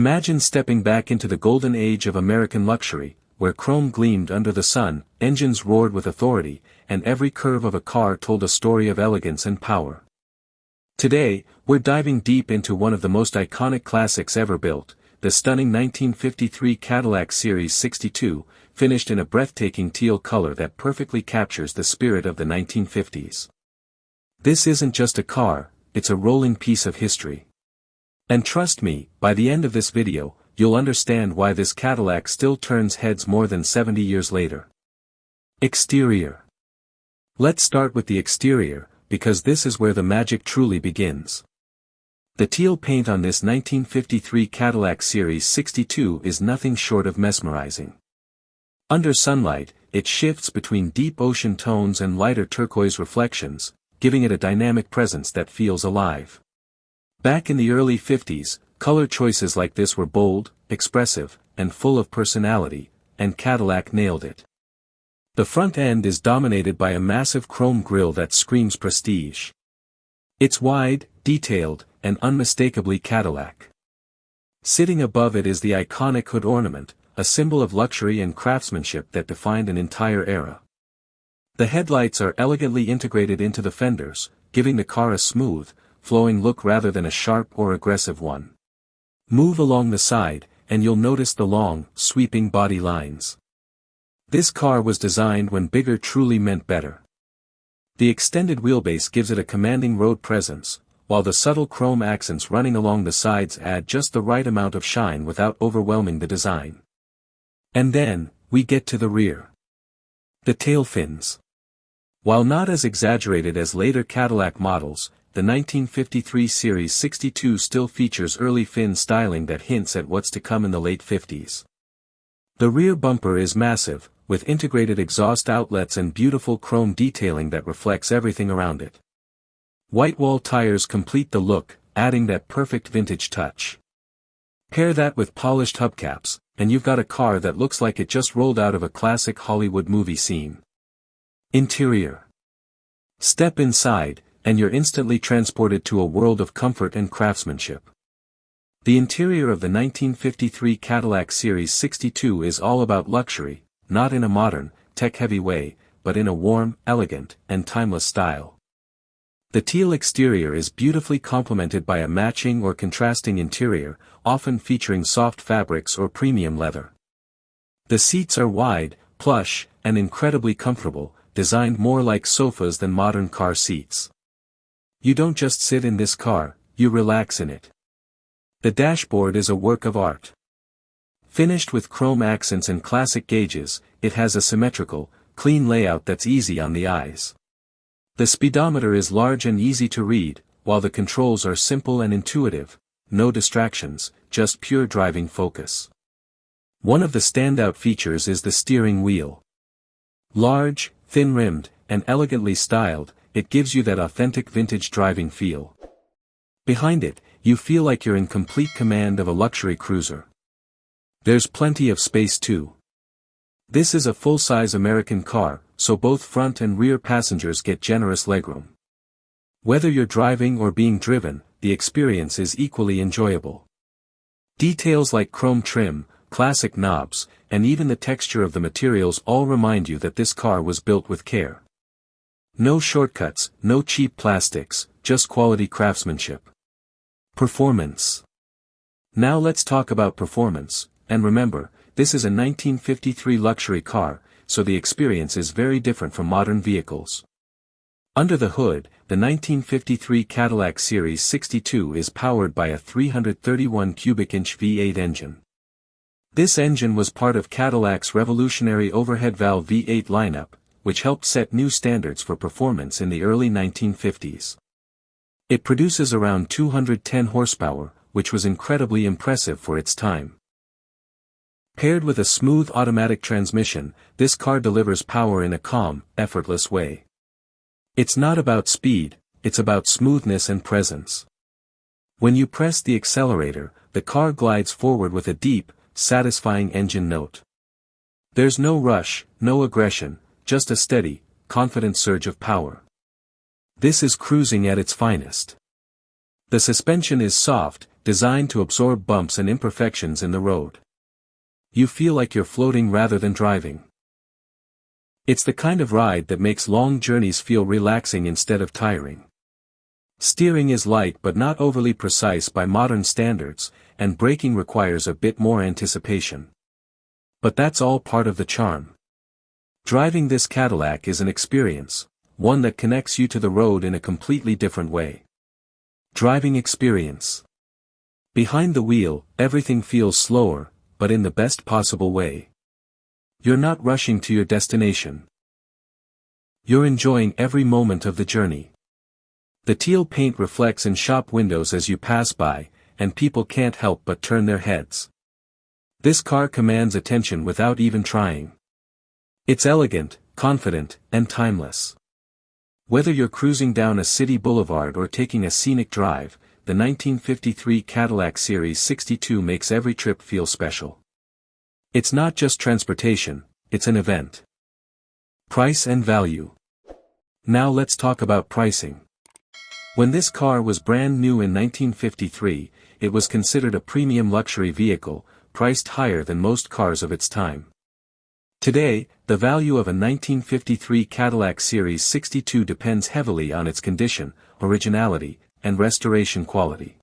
Imagine stepping back into the golden age of American luxury, where chrome gleamed under the sun, engines roared with authority, and every curve of a car told a story of elegance and power. Today, we're diving deep into one of the most iconic classics ever built, the stunning 1953 Cadillac Series 62, finished in a breathtaking teal color that perfectly captures the spirit of the 1950s. This isn't just a car, it's a rolling piece of history. And trust me, by the end of this video, you'll understand why this Cadillac still turns heads more than 70 years later. Exterior. Let's start with the exterior, because this is where the magic truly begins. The teal paint on this 1953 Cadillac Series 62 is nothing short of mesmerizing. Under sunlight, it shifts between deep ocean tones and lighter turquoise reflections, giving it a dynamic presence that feels alive. Back in the early 50s, color choices like this were bold, expressive, and full of personality, and Cadillac nailed it. The front end is dominated by a massive chrome grille that screams prestige. It's wide, detailed, and unmistakably Cadillac. Sitting above it is the iconic hood ornament, a symbol of luxury and craftsmanship that defined an entire era. The headlights are elegantly integrated into the fenders, giving the car a smooth, flowing look rather than a sharp or aggressive one. Move along the side, and you'll notice the long, sweeping body lines. This car was designed when bigger truly meant better. The extended wheelbase gives it a commanding road presence, while the subtle chrome accents running along the sides add just the right amount of shine without overwhelming the design. And then, we get to the rear. The tail fins. While not as exaggerated as later Cadillac models, the 1953 Series 62 still features early fin styling that hints at what's to come in the late 50s. The rear bumper is massive, with integrated exhaust outlets and beautiful chrome detailing that reflects everything around it. White wall tires complete the look, adding that perfect vintage touch. Pair that with polished hubcaps, and you've got a car that looks like it just rolled out of a classic Hollywood movie scene. Interior. Step inside, and you're instantly transported to a world of comfort and craftsmanship. The interior of the 1953 Cadillac Series 62 is all about luxury, not in a modern, tech-heavy way, but in a warm, elegant, and timeless style. The teal exterior is beautifully complemented by a matching or contrasting interior, often featuring soft fabrics or premium leather. The seats are wide, plush, and incredibly comfortable, designed more like sofas than modern car seats. You don't just sit in this car, you relax in it. The dashboard is a work of art. Finished with chrome accents and classic gauges, it has a symmetrical, clean layout that's easy on the eyes. The speedometer is large and easy to read, while the controls are simple and intuitive, no distractions, just pure driving focus. One of the standout features is the steering wheel. Large, thin-rimmed, and elegantly styled, it gives you that authentic vintage driving feel. Behind it, you feel like you're in complete command of a luxury cruiser. There's plenty of space too. This is a full-size American car, so both front and rear passengers get generous legroom. Whether you're driving or being driven, the experience is equally enjoyable. Details like chrome trim, classic knobs, and even the texture of the materials all remind you that this car was built with care. No shortcuts, no cheap plastics, just quality craftsmanship. Performance. Now let's talk about performance, and remember, this is a 1953 luxury car, so the experience is very different from modern vehicles. Under the hood, the 1953 Cadillac Series 62 is powered by a 331 cubic inch V8 engine. This engine was part of Cadillac's revolutionary overhead valve V8 lineup, which helped set new standards for performance in the early 1950s. It produces around 210 horsepower, which was incredibly impressive for its time. Paired with a smooth automatic transmission, this car delivers power in a calm, effortless way. It's not about speed, it's about smoothness and presence. When you press the accelerator, the car glides forward with a deep, satisfying engine note. There's no rush, no aggression, just a steady, confident surge of power. This is cruising at its finest. The suspension is soft, designed to absorb bumps and imperfections in the road. You feel like you're floating rather than driving. It's the kind of ride that makes long journeys feel relaxing instead of tiring. Steering is light but not overly precise by modern standards, and braking requires a bit more anticipation. But that's all part of the charm. Driving this Cadillac is an experience, one that connects you to the road in a completely different way. Driving experience. Behind the wheel, everything feels slower, but in the best possible way. You're not rushing to your destination. You're enjoying every moment of the journey. The teal paint reflects in shop windows as you pass by, and people can't help but turn their heads. This car commands attention without even trying. It's elegant, confident, and timeless. Whether you're cruising down a city boulevard or taking a scenic drive, the 1953 Cadillac Series 62 makes every trip feel special. It's not just transportation, it's an event. Price and value. Now let's talk about pricing. When this car was brand new in 1953, it was considered a premium luxury vehicle, priced higher than most cars of its time. Today, the value of a 1953 Cadillac Series 62 depends heavily on its condition, originality, and restoration quality.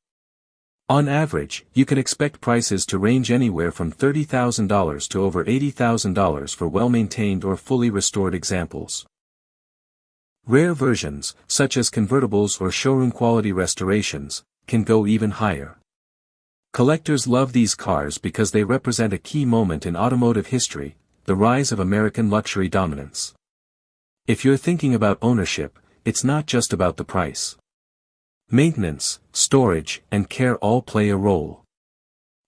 On average, you can expect prices to range anywhere from $30,000 to over $80,000 for well-maintained or fully restored examples. Rare versions, such as convertibles or showroom-quality restorations, can go even higher. Collectors love these cars because they represent a key moment in automotive history, the rise of American luxury dominance. If you're thinking about ownership, it's not just about the price. Maintenance, storage, and care all play a role.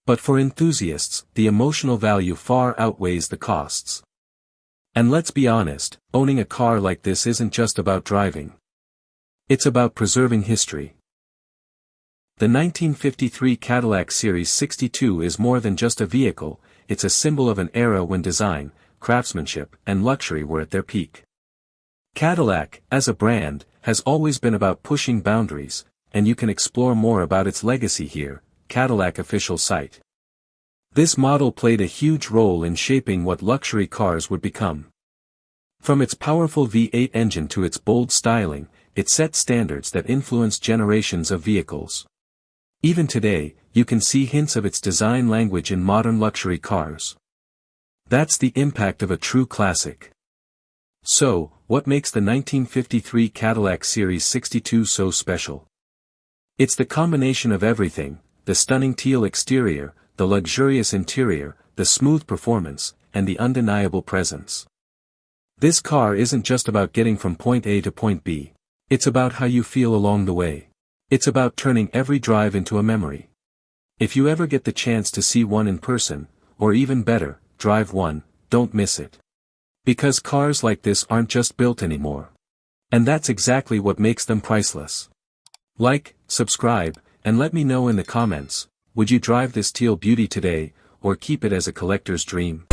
But for enthusiasts, the emotional value far outweighs the costs. And let's be honest, owning a car like this isn't just about driving. It's about preserving history. The 1953 Cadillac Series 62 is more than just a vehicle, it's a symbol of an era when design, craftsmanship, and luxury were at their peak. Cadillac, as a brand, has always been about pushing boundaries, and you can explore more about its legacy here, Cadillac official site. This model played a huge role in shaping what luxury cars would become. From its powerful V8 engine to its bold styling, it set standards that influenced generations of vehicles. Even today, you can see hints of its design language in modern luxury cars. That's the impact of a true classic. So, what makes the 1953 Cadillac Series 62 so special? It's the combination of everything: the stunning teal exterior, the luxurious interior, the smooth performance, and the undeniable presence. This car isn't just about getting from point A to point B. It's about how you feel along the way. It's about turning every drive into a memory. If you ever get the chance to see one in person, or even better, drive one, don't miss it. Because cars like this aren't just built anymore. And that's exactly what makes them priceless. Like, subscribe, and let me know in the comments, would you drive this teal beauty today, or keep it as a collector's dream?